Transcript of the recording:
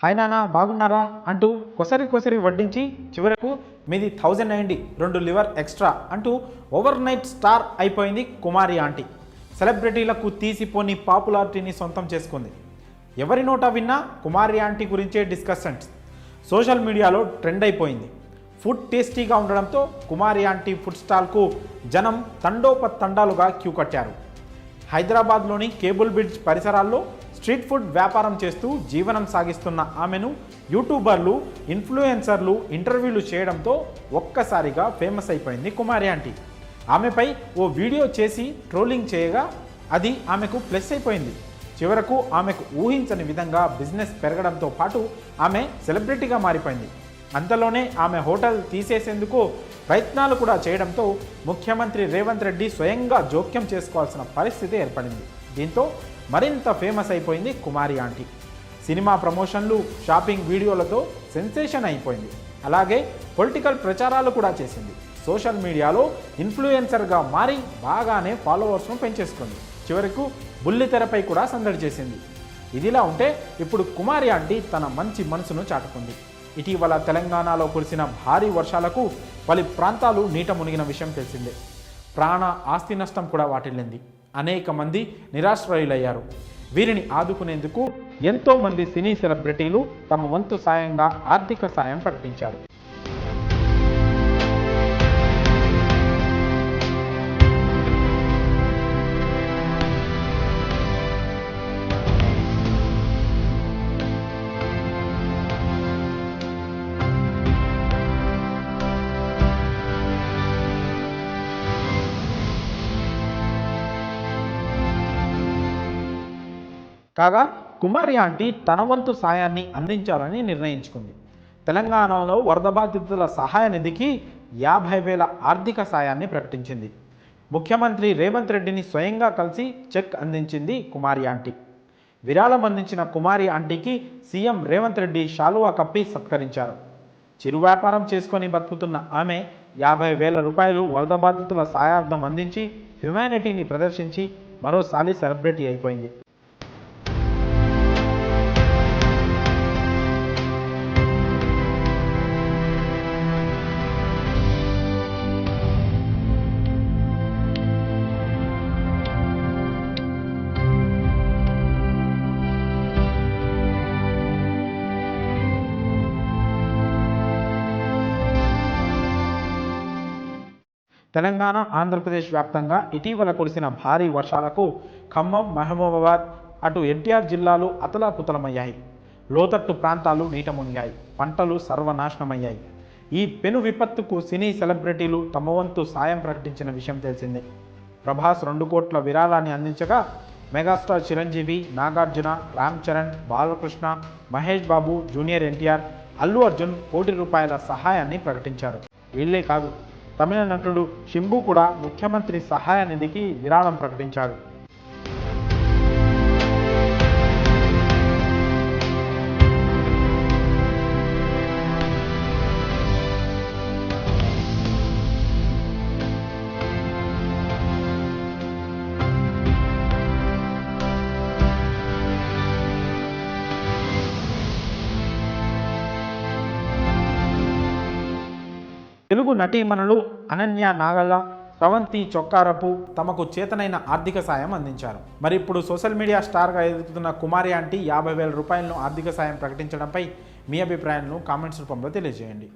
Hi నాన్న బాగున్నారా అంటూ కొసరి వడ్డించి చివరకు మీది 1000 అయింది 2 లివర్ ఎక్స్ట్రా అంటూ ఓవర్ నైట్ స్టార్ అయిపోయింది కుమారి ఆంటీ. సెలబ్రిటీలకు తీసిపోని పాపులారిటీని సొంతం చేసుకుంది. ఎవరి నోట విన్నా కుమారి ఆంటీ గురించే డిస్కషన్స్ సోషల్ మీడియాలో ట్రెండ్ అయిపోయింది. ఫుడ్ టేస్టీగా ఉండడంతో కుమారి ఆంటీ ఫుడ్ స్టాల్కు జనం తండోపతండాలుగా క్యూ కట్టారు. హైదరాబాద్లోని కేబుల్ బ్రిడ్జ్ పరిసరాల్లో స్ట్రీట్ ఫుడ్ వ్యాపారం చేస్తూ జీవనం సాగిస్తున్న ఆమెను యూట్యూబర్లు, ఇన్ఫ్లుయెన్సర్లు ఇంటర్వ్యూలు చేయడంతో ఒక్కసారిగా ఫేమస్ అయిపోయింది కుమారి ఆంటీ. ఆమెపై ఓ వీడియో చేసి ట్రోలింగ్ చేయగా అది ఆమెకు ప్లస్ అయిపోయింది. చివరకు ఆమెకు ఊహించని విధంగా బిజినెస్ పెరగడంతో పాటు ఆమె సెలబ్రిటీగా మారిపోయింది. అంతలోనే ఆమె హోటల్ తీసేసేందుకు ప్రయత్నాలు కూడా చేయడంతో ముఖ్యమంత్రి రేవంత్ రెడ్డి స్వయంగా జోక్యం చేసుకోవాల్సిన పరిస్థితి ఏర్పడింది. దీంతో మరింత ఫేమస్ అయిపోయింది కుమారి ఆంటీ. సినిమా ప్రమోషన్లు, షాపింగ్ వీడియోలతో సెన్సేషన్ అయిపోయింది. అలాగే పొలిటికల్ ప్రచారాలు కూడా చేసింది. సోషల్ మీడియాలో ఇన్ఫ్లుయెన్సర్గా మారి బాగానే ఫాలోవర్స్ను పెంచేసుకుంది. చివరకు బుల్లితెరపై కూడా సందడి చేసింది. ఇదిలా ఉంటే ఇప్పుడు కుమారి ఆంటీ తన మంచి మనసును చాటుకుంది. ఇటీవల తెలంగాణలో కురిసిన భారీ వర్షాలకు పలు ప్రాంతాలు నీట మునిగిన విషయం తెలిసిందే. ప్రాణ ఆస్తి నష్టం కూడా వాటిల్లింది. అనేక మంది నిరాశ్రయులయ్యారు. వీరిని ఆదుకునేందుకు ఎంతోమంది సినీ సెలబ్రిటీలు తమ వంతు సాయంగా ఆర్థిక సాయం ప్రకటించారు. కాగా కుమారి ఆంటీ తన వంతు సాయాన్ని అందించాలని నిర్ణయించుకుంది. తెలంగాణలో వరద బాధితుల సహాయ నిధికి 50,000 ఆర్థిక సాయాన్ని ప్రకటించింది. ముఖ్యమంత్రి రేవంత్ రెడ్డిని స్వయంగా కలిసి చెక్ అందించింది కుమారి ఆంటీ. విరాళం అందించిన కుమారి ఆంటీకి సీఎం రేవంత్ రెడ్డి శాలువా కప్పి సత్కరించారు. చిరు వ్యాపారం చేసుకొని బతుకుతున్న ఆమె 50,000 రూపాయలు వరద బాధితుల సహాయార్థం అందించి హ్యుమానిటీని ప్రదర్శించి మరోసారి సెలబ్రిటీ అయిపోయింది. తెలంగాణ, ఆంధ్రప్రదేశ్ వ్యాప్తంగా ఇటీవల కురిసిన భారీ వర్షాలకు ఖమ్మం, మహబూబాబాద్, అటు ఎన్టీఆర్ జిల్లాలు అతలాకుతలమయ్యాయి. లోతట్టు ప్రాంతాలు నీట మునిగాయి. పంటలు సర్వనాశనమయ్యాయి. ఈ పెను విపత్తుకు సినీ సెలబ్రిటీలు తమ వంతు సాయం ప్రకటించిన విషయం తెలిసిందే. ప్రభాస్ 2 కోట్ల విరాళాన్ని అందించగా మెగాస్టార్ చిరంజీవి, నాగార్జున, రామ్ చరణ్, బాలకృష్ణ, మహేష్ బాబు, జూనియర్ ఎన్టీఆర్, అల్లు అర్జున్ ₹1,00,00,000 సహాయాన్ని ప్రకటించారు. వీళ్లే కాదు, తమిళ నటుడు శింబు కూడా ముఖ్యమంత్రి సహాయ నిధికి విరాళం ప్రకటించాడు. తెలుగు నటీమణులు అనన్య నాగల్ల, స్రవంతి చొక్కారపు తమకు చేతనైన ఆర్థిక సాయం అందించారు. మరి ఇప్పుడు సోషల్ మీడియా స్టార్గా ఎదుగుతున్న కుమారి ఆంటీ 50,000 రూపాయలను ఆర్థిక సాయం ప్రకటించడంపై మీ అభిప్రాయాలను కామెంట్స్ రూపంలో తెలియజేయండి.